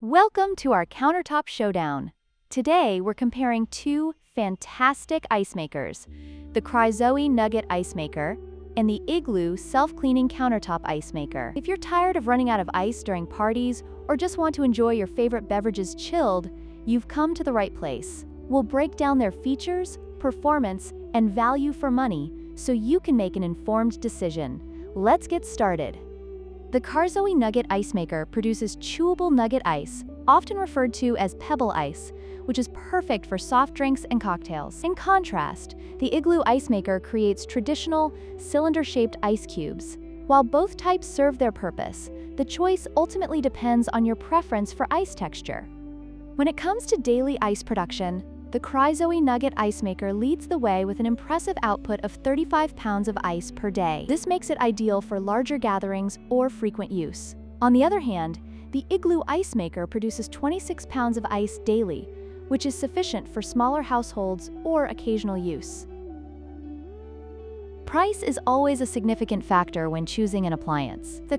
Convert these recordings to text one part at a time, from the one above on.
Welcome to our Countertop Showdown. Today, we're comparing two fantastic ice makers, the Nugget ice maker and the Igloo self-cleaning countertop ice maker. If you're tired of running out of ice during parties or just want to enjoy your favorite beverages chilled, you've come to the right place. We'll break down their features, performance, and value for money so you can make an informed decision. Let's get started. The Nugget ice maker produces chewable nugget ice, often referred to as pebble ice, which is perfect for soft drinks and cocktails. In contrast, the Igloo ice maker creates traditional, cylinder-shaped ice cubes. While both types serve their purpose, the choice ultimately depends on your preference for ice texture. When it comes to daily ice production, the Nugget ice maker leads the way with an impressive output of 35 pounds of ice per day. This makes it ideal for larger gatherings or frequent use. On the other hand, the Igloo ice maker produces 26 pounds of ice daily, which is sufficient for smaller households or occasional use. Price is always a significant factor when choosing an appliance. The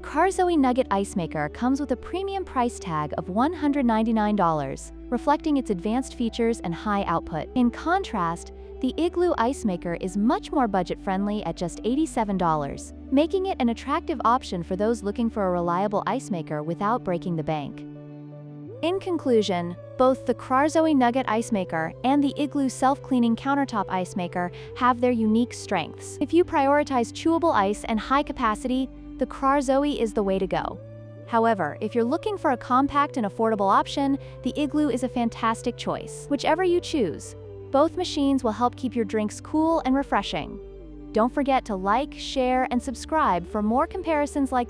Nugget ice maker comes with a premium price tag of $199, reflecting its advanced features and high output. In contrast, the Igloo ice maker is much more budget-friendly at just $87, making it an attractive option for those looking for a reliable ice maker without breaking the bank. In conclusion, both the Nugget ice maker and the Igloo self-cleaning countertop ice maker have their unique strengths. If you prioritize chewable ice and high capacity, the is the way to go. However, if you're looking for a compact and affordable option, the Igloo is a fantastic choice. Whichever you choose, both machines will help keep your drinks cool and refreshing. Don't forget to like, share, and subscribe for more comparisons like